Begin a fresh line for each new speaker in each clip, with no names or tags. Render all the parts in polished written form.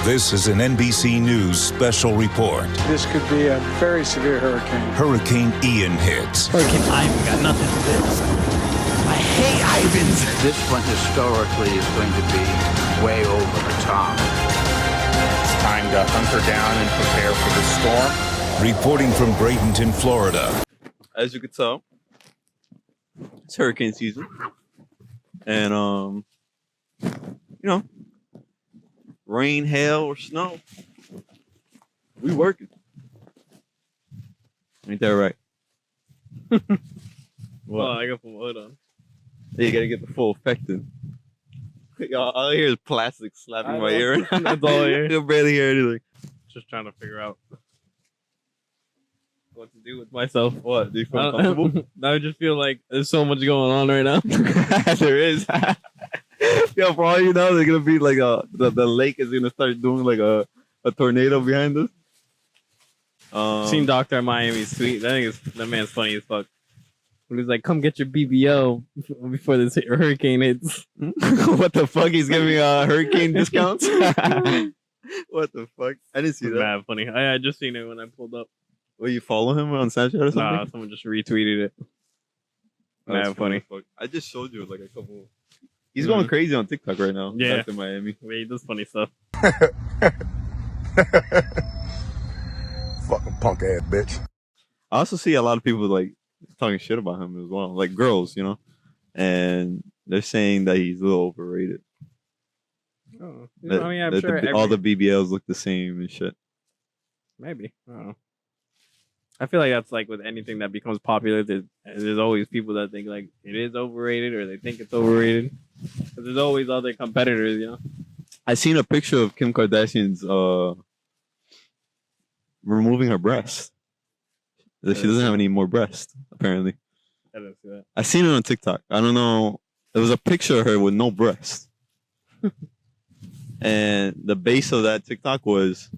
This is an NBC News special report.
This could be a very severe hurricane.
Hurricane Ian hits.
Hurricane Ivan got nothing to do. I hate Ivans.
This one historically is going to be way over the top.
It's time to hunker down and prepare for the storm.
Reporting from Bradenton, Florida.
As you can tell, it's hurricane season. And, rain, hail, or snow, we working. Ain't that right?
What? Oh, I got the wood on.
You gotta get the full effect in. All I hear is plastic slapping my ear.
That's all I hear.
I can barely hear anything.
Just trying to figure out what to do with myself.
What? Do you feel comfortable?
I just feel like there's so much going on right now.
There is. Yo, for all you know, there's gonna be like the lake is gonna start doing like a tornado behind us.
I've seen Dr. Miami's tweet. I think that man's funny as fuck. When he's like, "Come get your BBO before this hurricane hits."
What the fuck? He's giving hurricane discounts? What the fuck? I didn't see that.
Mad funny. I just seen it when I pulled up.
Will you follow him on Snapchat or something?
Nah, someone just retweeted it. Mad funny.
I just showed you like a couple. He's going crazy on TikTok right now.
Yeah.
Back in Miami.
He does funny stuff.
Fucking punk ass bitch.
I also see a lot of people like talking shit about him as well. Like girls, and they're saying that he's a little overrated.
Oh, I'm sure
all the BBLs look the same and shit.
Maybe. I don't know. I feel like that's like with anything that becomes popular. There's always people that think like it is overrated or they think it's overrated. But there's always other competitors,
I seen a picture of Kim Kardashian's removing her breast. She doesn't have any more breast, apparently.
I didn't see that.
I seen it on TikTok. I don't know. There was a picture of her with no breast. And the base of that TikTok was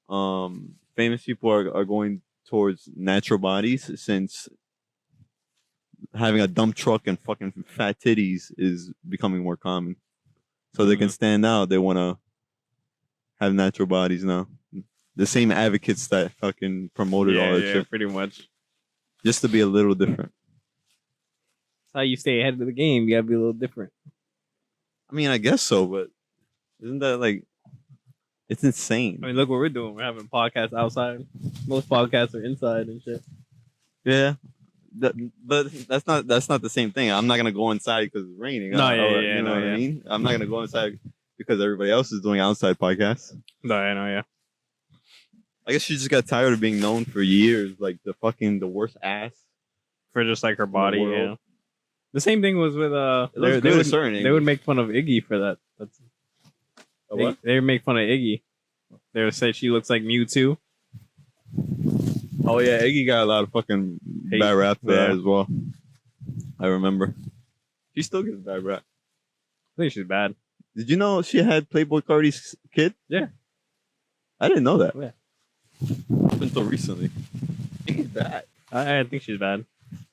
famous people are going towards natural bodies since having a dump truck and fucking fat titties is becoming more common. So they can stand out. They want to have natural bodies now. The same advocates that fucking promoted all that shit.
Pretty much.
Just to be a little different.
That's how you stay ahead of the game. You gotta be a little different.
I mean, I guess so, but isn't that like... It's insane.
I mean, look what we're doing. We're having podcasts outside. Most podcasts are inside and shit.
Yeah, but that's not the same thing. I'm not gonna go inside because it's raining.
No,
you know what I mean. I'm not gonna go inside because everybody else is doing outside podcasts.
No, I know, yeah.
I guess she just got tired of being known for years, like the worst ass
for just like her body. Yeah. The same thing was with they would make fun of Iggy for that. That's.
What?
They make fun of Iggy. They would say she looks like Mewtwo.
Oh yeah, Iggy got a lot of fucking bad rap for that as well. I remember. She still gets bad rap.
I think she's bad.
Did you know she had Playboy Cardi's kid?
Yeah.
I didn't know that.
Yeah.
Up until recently. She's bad.
I think she's bad.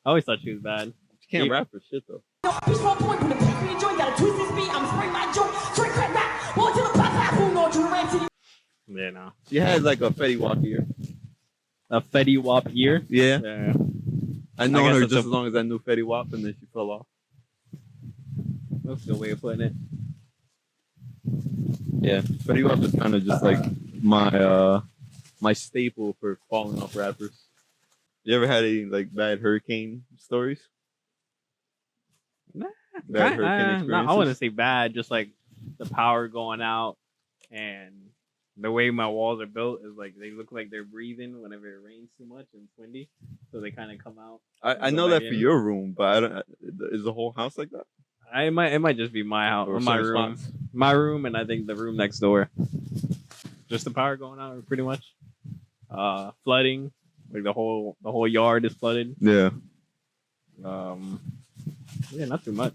I always thought she was bad.
She can't rap for shit though.
Yeah, no.
She had like a Fetty Wap ear.
A Fetty Wap ear?
Yeah. I know her just as long as I knew Fetty Wap, and then she fell off.
That's a good way of putting it.
Yeah, Fetty Wap is kind of just like my staple for falling off rappers. You ever had any like bad hurricane stories?
Nah.
Bad hurricane experiences?
I wouldn't say bad, just like the power going out and the way my walls are built is like they look like they're breathing whenever it rains too much and it's windy, so they kind of come out.
I know that for your room, but I don't. Is the whole house like that?
It might just be my house or my room, my room, and I think the room next door. Just the power going out, pretty much. Flooding, like the whole yard is flooded.
Yeah.
Yeah, not too much.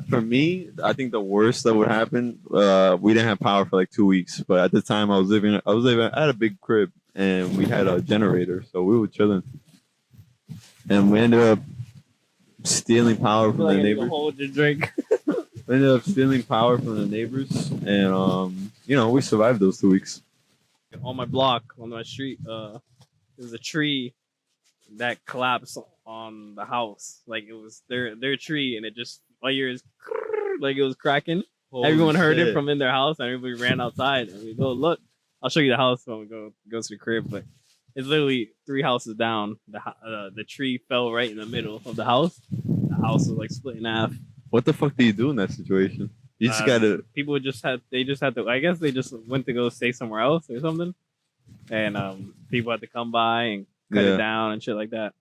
For me, I think the worst that would happen, we didn't have power for like 2 weeks, but at the time I had a big crib and we had a generator, so we were chilling. And we ended up stealing power from the neighbors.
Hold your drink.
We ended up stealing power from the neighbors, and we survived those 2 weeks.
On my block, on my street, there's a tree that collapsed on the house. Like it was their tree, and it just my ears like it was cracking. Everyone heard it from in their house, and everybody ran outside. And we go, look, I'll show you the house when we go to the crib. But it's literally 3 houses down. The tree fell right in the middle of the house. The house was like split in half.
What the fuck do you do in that situation? You just gotta.
People just had to. I guess they just went to go stay somewhere else or something, and people had to come by and cut it down and shit like that.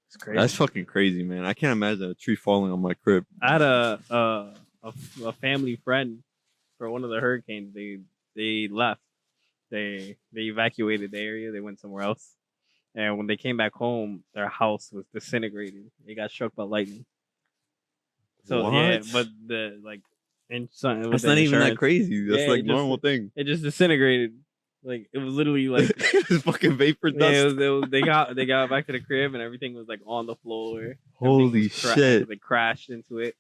It's crazy.
That's fucking crazy, man. I can't imagine a tree falling on my crib.
I had a family friend for one of the hurricanes. They left. They evacuated the area. They went somewhere else. And when they came back home, their house was disintegrated. They got struck by lightning. So
what?
yeah, but
that's not even that crazy. That's like normal thing.
It just disintegrated. Like it was literally like
it's fucking vapor dust.
Yeah, they got back to the crib and everything was like on the floor.
Holy shit!
They crashed into it.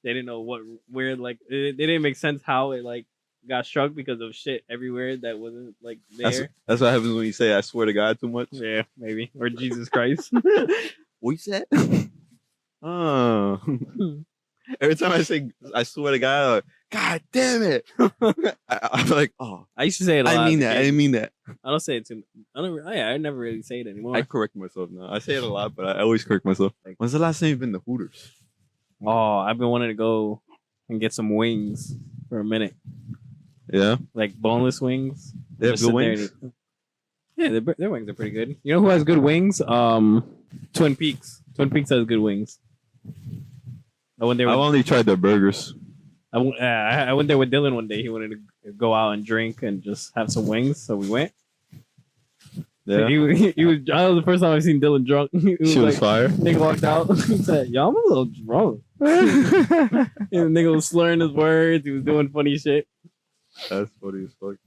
They didn't know where like it didn't make sense how it like got struck because of shit everywhere that wasn't like there.
That's what happens when you say "I swear to God" too much.
Yeah, maybe or Jesus Christ.
What you said? Oh. Every time I say "I swear to God," I'm like, God damn it! I'm like, oh.
I used to say it a lot.
I mean that. I didn't mean that.
I don't say it too. I never really say it anymore.
I correct myself now. I say it a lot, but I always correct myself. When's the last time you've been to Hooters?
Oh, I've been wanting to go and get some wings for a minute.
Yeah,
like boneless wings.
They have good wings.
Yeah, their wings are pretty good. You know who has good wings? Twin Peaks. Twin Peaks has good wings. I've
only tried their burgers.
I went there with Dylan one day. He wanted to go out and drink and just have some wings, so we went.
Yeah,
he was. That was the first time I've seen Dylan drunk.
She was fire.
Nigga walked out. He said, "Yo, I'm a little drunk." And the nigga was slurring his words. He was doing funny shit.
That's funny as fuck.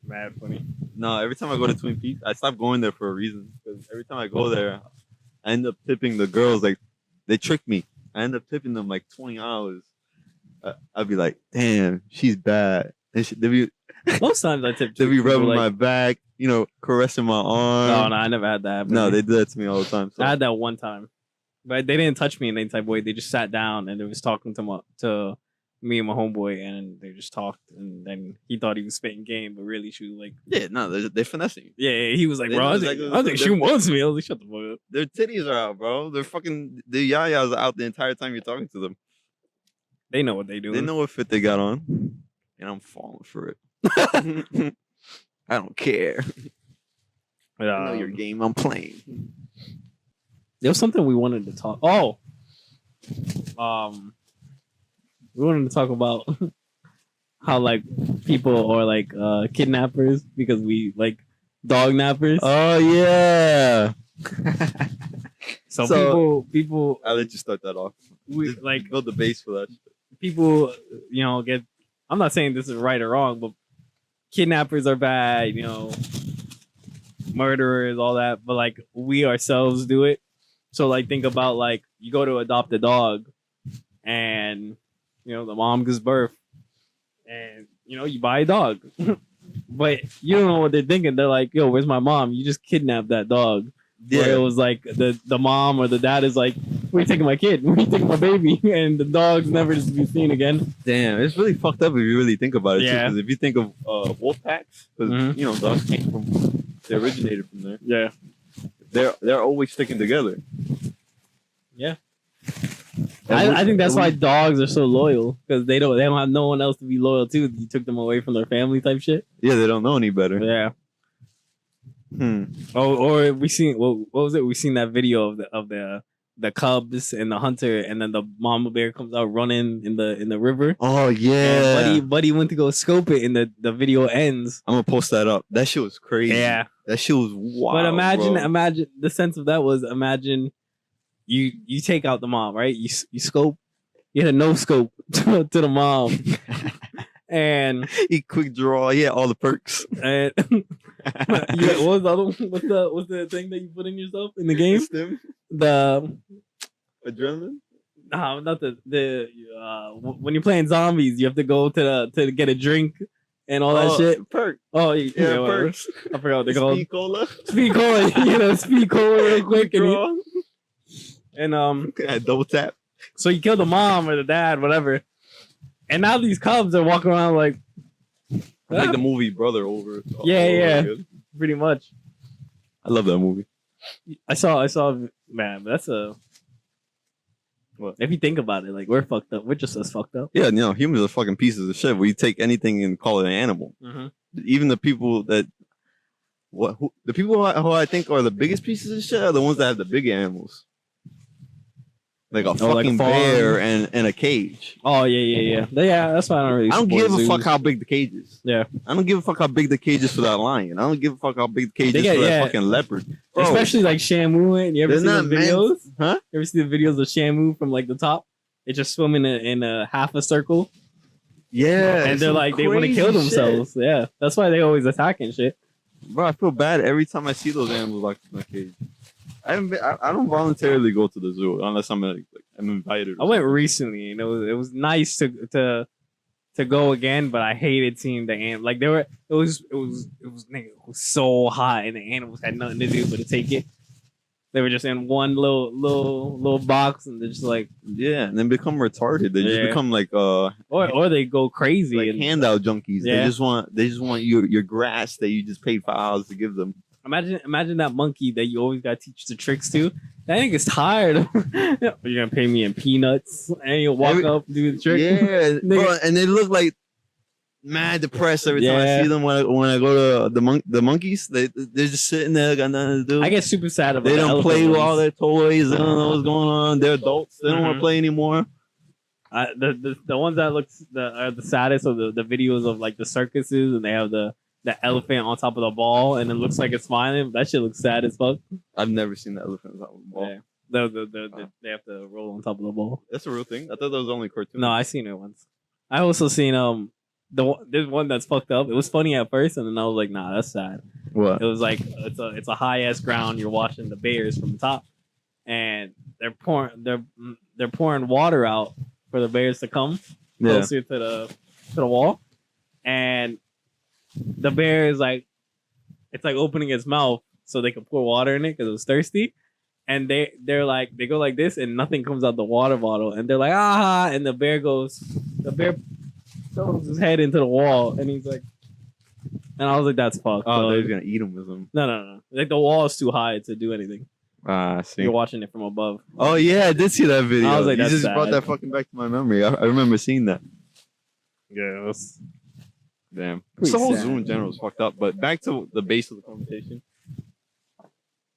Mad funny.
No, every time I go to Twin Peaks, I stop going there for a reason. Because every time I go there, I end up tipping the girls. Like they trick me. I end up tipping them like $20. I'd be like, damn, she's bad. And
most times I tip.
They be rubbing my back, caressing my arm.
No, I never had that.
No, they do that to me all the time. So.
I had that one time, but they didn't touch me in any type of way. They just sat down and they was talking to me and my homeboy, and they just talked. And then he thought he was spitting game, but really she was like,
yeah, no, they're finessing.
Yeah, he was like, bro, I think she wants me. I was like, shut the fuck up.
Their titties are out, bro. Their yayas are out the entire time you're talking to them.
They know what they do.
They know what fit they got on, and I'm falling for it. I don't care. I know your game. I'm playing.
There was something we wanted to talk. Oh, we wanted to talk about how like people are like kidnappers because we like dog nappers.
Oh yeah.
So people.
I'll let you start that off.
We
just
like
build the base for that.
People, get. I'm not saying this is right or wrong, but kidnappers are bad. Murderers, all that. But like we ourselves do it. So like think about like you go to adopt a dog, and the mom gives birth, and you buy a dog, but you don't know what they're thinking. They're like, "Yo, where's my mom? You just kidnapped that dog." Yeah. Where it was like the mom or the dad is like, "Where you taking my kid? Where you taking my baby?" And the dog's never to be seen again.
Damn, it's really fucked up if you really think about it.
Yeah.
Because if you think of wolf packs, because dogs came from, they originated from there.
Yeah.
They're always sticking together.
Yeah. I think that's why dogs are so loyal, because they don't have no one else to be loyal to. You took them away from their family type shit.
Yeah, they don't know any better.
Yeah. Oh, or we seen what was it? We seen that video of the cubs and the hunter, and then the mama bear comes out running in the river.
Oh yeah.
And Buddy went to go scope it, and the video ends.
I'm gonna post that up. That shit was crazy.
Yeah.
That shit was wild.
But imagine
bro.
The sense of that was you take out the mom, right? You scope, you had a no scope to the mom. And
he quick draw, all the perks.
And what was the other one? What's the thing that you put in yourself in the game?
Stim?
The
adrenaline?
Not when you're playing zombies, you have to go to get a drink and all that shit.
Perk.
Oh
Yeah, perks.
I forgot what they're called.
Speed cola.
Speed cola. Speed cola real quick, and
Yeah, double tap.
so you kill the mom or the dad, whatever. And now these cubs are walking around like
Like the movie Brother over.
Yeah. Pretty much.
I love that movie.
I saw. Man, that's a.
What?
If you think about it, like we're fucked up. We're just as fucked up.
Yeah, humans are fucking pieces of shit. We take anything and call it an animal.
Mm-hmm.
Even the people that, the people who I think are the biggest pieces of shit are the ones that have the big animals, like a fucking bear and a cage.
Oh yeah. That's why I don't really.
I don't
support
give a
zoos.
fuck how big the cage is.
Yeah.
I don't give a fuck how big the cage is for that lion. I don't give a fuck how big the cage is for that fucking leopard. Bro,
Especially like Shamu. You ever
they're
see
not
the videos?
Huh?
You ever see the videos of Shamu from like the top? They just swim in a half a circle.
Yeah,
And they're like they want to kill themselves.
Shit.
Yeah. That's why they always attacking shit.
Bro, I feel bad every time I see those animals locked in a cage. I don't voluntarily go to the zoo unless I'm invited.
I went recently, and it was nice to go again, but I hated seeing the animals. Like it was so hot, and the animals had nothing to do but to take it. They were just in one little box, and they're just like
and then become retarded. They just become like
or they go crazy
like
and
handout junkies.
Yeah.
They just want your grass that you just paid $5 to give them.
Imagine that monkey that you always gotta teach the tricks to. That nigga's tired. You're gonna pay me in peanuts, and you'll walk up and do the trick.
Yeah, bro, and they look like mad depressed every time I see them. When I go to the monkeys, they're just sitting there, got nothing to do.
I get super sad about.
They don't play with
ones.
all their toys. They don't know what's going on. They're adults. They don't want to play anymore.
The ones that look are the saddest of the videos of like the circuses, and they have the elephant on top of the ball, and it looks like it's smiling. That shit looks sad as fuck.
I've never seen the elephant on top of the ball.
Yeah. They have to roll on top of the ball.
That's a real thing. I thought that was only cartoon.
No, I seen it once. I also seen there's one that's fucked up. It was funny at first, and then I was like, nah, that's sad.
What?
It was like it's a high ass ground. You're watching the bears from the top, and they're pouring water out for the bears to come closer to the wall, and the bear is like, it's like opening its mouth so they can pour water in it because it was thirsty, and they go like this, and nothing comes out the water bottle, and they're like and the bear throws his head into the wall, and he's like, and I was like, that's fucked.
Oh, they're gonna eat him with them.
No. Like the wall is too high to do anything.
I see.
You're watching it from above.
Oh yeah, I did see that video.
I was like,
you
that's
just
sad.
brought that fucking back to my memory. I remember seeing that.
Yeah, it was
Damn.
pretty
The whole
sad.
zoo in general is fucked up. But back to the base of the conversation.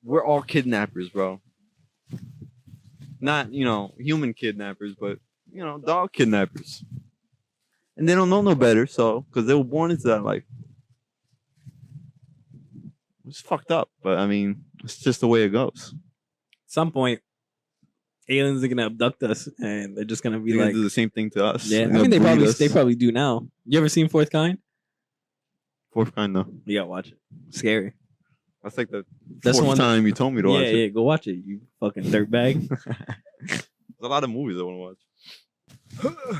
We're all kidnappers, bro. Not, human kidnappers, but, dog kidnappers. And they don't know no better, so, because they were born into that life. It's fucked up, but I mean, it's just the way it goes.
At some point, aliens are gonna abduct us, and they're just gonna be
They're
like,
gonna do the same thing to us.
yeah. I
They're
mean,
gonna breed us.
they probably do now. You ever seen Fourth Kind?
Fourth kind, though.
You gotta watch it. Scary.
That's like the
That's
fourth
one
time you told me to watch it.
Yeah, go watch it. You fucking dirtbag.
There's a lot of movies I want to watch.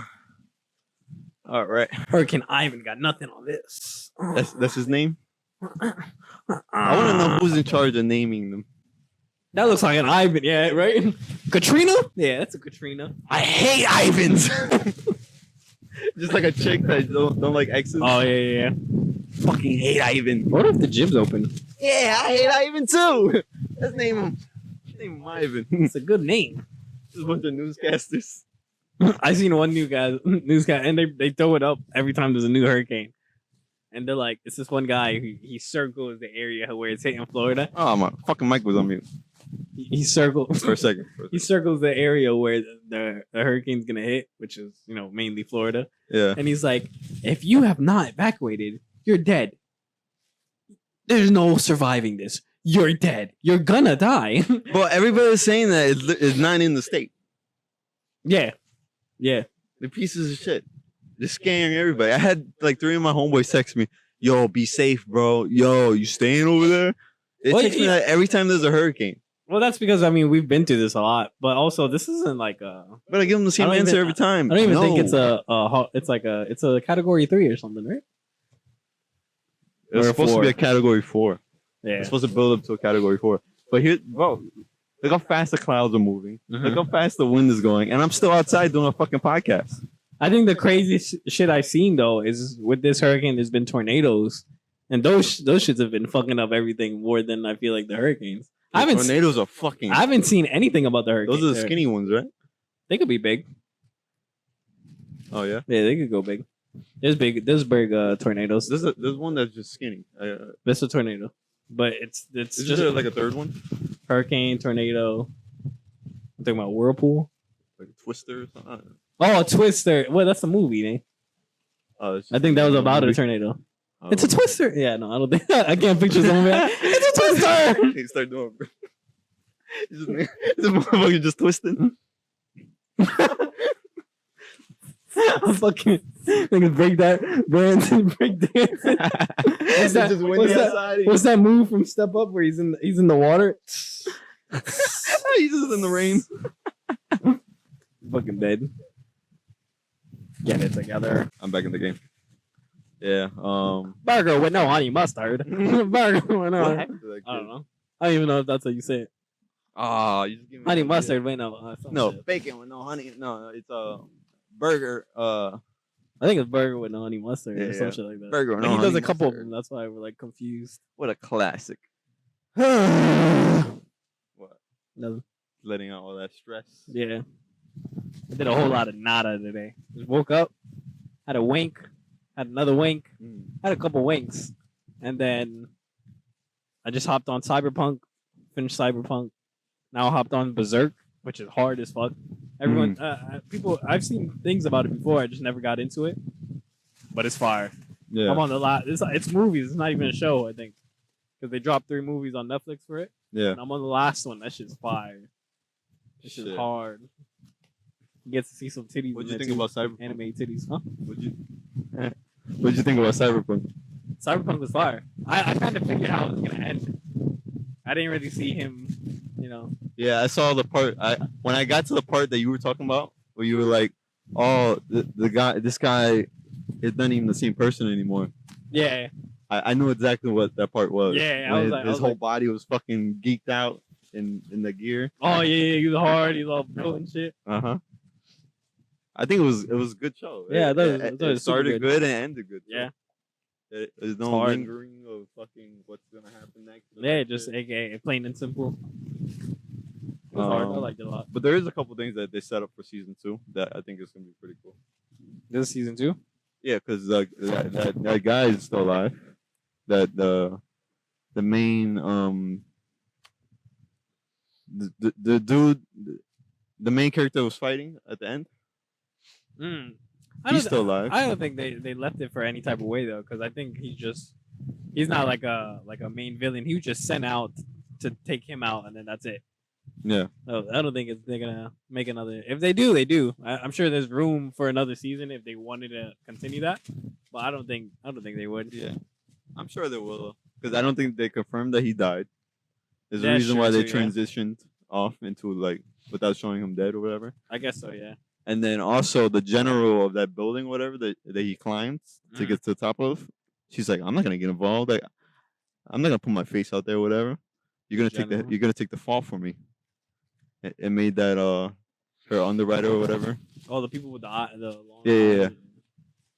All right,
Hurricane Ivan got nothing on this.
that's his name. I want to know who's in charge of naming them.
That looks like an Ivan, yeah, right? Katrina? Yeah, that's a Katrina.
I hate Ivans. Just like a chick that don't like exes.
Oh yeah.
Fucking hate Ivan.
What if the gym's open?
Yeah, I hate Ivan too. Let's name him. Name him Ivan.
It's a good name.
Just a bunch of newscasters.
I seen one newscast, and they throw it up every time there's a new hurricane. And they're like, it's this one guy who he circles the area where it's hitting Florida.
Oh, my fucking mic was on mute
He circles
for a second.
he circles the area where the hurricane's gonna hit, which is mainly Florida.
Yeah.
And he's like, if you have not evacuated, you're dead. There's no surviving this. You're dead. You're gonna die.
But everybody's saying that it's not in the state.
Yeah.
The pieces of shit. They're scaring everybody. I had like 3 of my homeboys text me, yo, be safe, bro. Yo, you staying over there? They
Well,
text me that every time there's a hurricane.
Well, that's because I mean we've been through this a lot, but also this isn't like a.
But I give them the same
I don't
answer
even-
every time.
I don't even
No.
think it's it's a category 3 or something, right?
It was
or
supposed to be
4.
a category 4.
Yeah.
It's supposed to build up to a category 4. But here, bro, look how fast the clouds are moving.
Mhm.
Look how fast the wind is going, and I'm still outside doing a fucking podcast.
I think the craziest shit I've seen though is with this hurricane, there's been tornadoes, and those shits have been fucking up everything more than I feel like the hurricanes. I haven't
Tornadoes are fucking.
I haven't seen anything about the hurricanes.
Those are the skinny ones, right?
They could be big.
Oh yeah.
Yeah, they could go big. There's big tornadoes.
There's one that's just skinny.
That's a tornado, but it's
Is
just
there like a third one,
hurricane, tornado. I'm talking about whirlpool.
like a twister or something?
Oh, a twister. Well, that's a movie, man.
It's
I
just
think that was
a
about a
movie.
tornado.
Oh.
It's a twister. Yeah, no, I don't think. I can't picture someone. It's a twister.
He start doing. This motherfucker just twisting.
I'm fucking niggas break that Brandon break dancing. What's that?
Just windy outside.
What's that move from Step Up where he's in the water?
He's just in the rain.
Fucking dead. Get it together.
I'm back in the game. Yeah.
Burger with no honey mustard. Burger with no.
What happened to that
I don't
kid?
know. I don't even know if that's how you say it.
Ah, you just give me
Honey
an idea.
mustard. Wait, no. Some
No,
shit.
bacon with no honey. No, it's a burger.
I think it's burger with no honey mustard or
Yeah,
some
yeah.
shit like that.
Burger with
But
no
he does
honey
a couple of
mustard.
them. That's why we're like confused.
What a classic.
Nothing.
What? Letting out all that stress.
Yeah. I did a whole lot of nada today. Just woke up, had a wink, had another wink, had a couple winks, and then I just hopped on Cyberpunk, finished Cyberpunk. Now I hopped on Berserk, which is hard as fuck. Everyone, people, I've seen things about it before. I just never got into it, but it's fire.
Yeah.
I'm on the lot. It's movies. It's not even a show. I think because they dropped 3 movies on Netflix for it.
Yeah.
And I'm on the last one. That shit's fire. This shit's
Shit.
hard. You get to see some titties.
What'd
in
you
there,
think
too.
about Cyberpunk?
Anime titties, huh?
What'd you think about Cyberpunk?
Cyberpunk was fire. I kind of figured how it was gonna end. I didn't really see him, you know.
Yeah, I saw the part. When I got to the part that you were talking about, where you were like, "Oh, this guy is not even the same person anymore."
Yeah,
I knew exactly what that part was.
Yeah, I
When
was like- I
his
was
whole
like-
body was fucking geeked out in the gear.
oh yeah, he was hard. He was all built and shit.
I think it was a good show.
Yeah, I thought it was
it
super
started
good.
good and ended good. too.
Yeah.
There's no
hard.
lingering of fucking what's gonna happen next.
Yeah, just AKA plain and simple. It was hard. I liked it a lot.
But there is a couple things that they set up for season 2 that I think is gonna be pretty cool.
This is season 2.
Yeah, because that guy is still alive. That the main the dude, the main character was fighting at the end. He's still alive.
I don't think they left it for any type of way though, because I think he's not like a main villain. He was just sent out to take him out, and then that's it.
Yeah.
No, I don't think they're gonna make another. If they do, they do. I'm sure there's room for another season if they wanted to continue that, but I don't think they would.
Yeah. I'm sure they will, because I don't think they confirmed that he died. There's a
That's
reason
true
why they
too, yeah.
transitioned off into like without showing him dead or whatever.
I guess so. Yeah.
And then also the general of that building, whatever that he climbed to get to the top of, she's like, I'm not gonna get involved. Like, I'm not gonna put my face out there, whatever. You're gonna take the fall for me. It made that her underwriter or whatever.
Oh, the people with the long
Yeah.
eyes.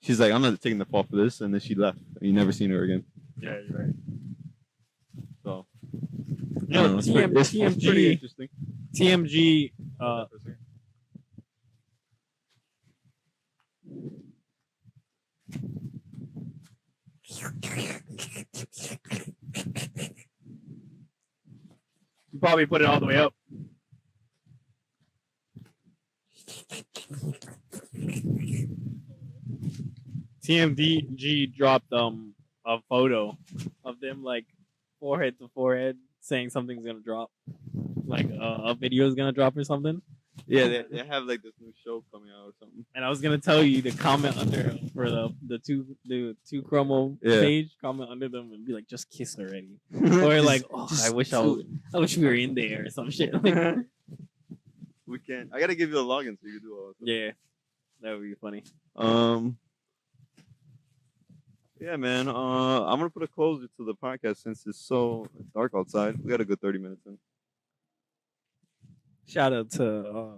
She's like, I'm not taking the fall for this, and then she left. You never seen her again.
Yeah, you're right.
So
You know,
it's pretty
TMG,
interesting.
TMG, you probably put it all the way up. TMDG dropped a photo of them like forehead to forehead saying something's gonna drop, like a video is gonna drop or something.
Yeah, they have like this new show coming out or something.
And I was gonna tell you to comment under for the 2Chromo
Yeah.
page. Comment under them and be like, just kiss already, or like, oh, I wish we were in there or some shit. Like,
We can. I gotta give you the login so you can do all that.
yeah, that would be funny.
Yeah, man. I'm gonna put a closer to the podcast since it's so dark outside. We got a good 30 minutes in.
Shout out to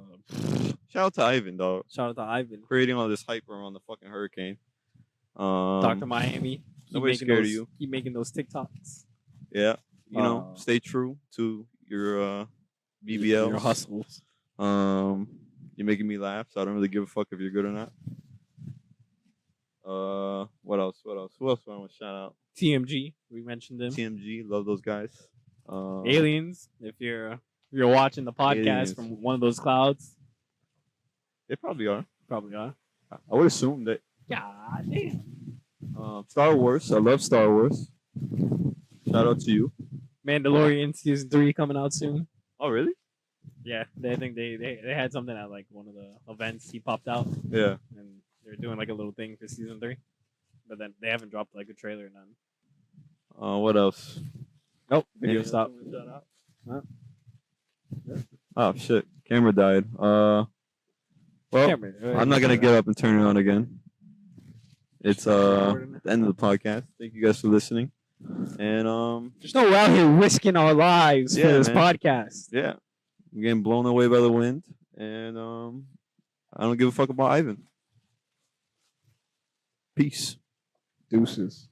Ivan, dog.
shout out to Ivan,
Creating all this hype around the fucking hurricane.
Dr. Miami.
Nobody's scared of you.
Keep making those TikToks.
Yeah, you know, stay true to your BBLs.
Your hustles.
You're making me laugh, so I don't really give a fuck if you're good or not. What else? Who else do I want to shout out?
TMG. We mentioned them.
TMG, love those guys.
Aliens. If you're watching the podcast
Aliens.
from one of those clouds,
They probably are.
probably are.
I would assume that.
God damn.
Star Wars. I love Star Wars. Shout out to you.
Mandalorian season 3 coming out soon.
Oh, really?
Yeah, I think they had something at like one of the events. He popped out,
Yeah.
and they're doing like a little thing for season 3, but then they haven't dropped like a trailer or none.
What else?
Nope, video
Anything
stop.
else you wanna shout out?
Huh?
Oh shit! Camera died. Well, I'm not gonna get up and turn it on again. It's the end of the podcast. Thank you guys for listening. And
There's no way out here risking our lives for
Yeah,
this
man.
podcast.
yeah, I'm getting blown away by the wind, and I don't give a fuck about Ivan. Peace.
Deuces.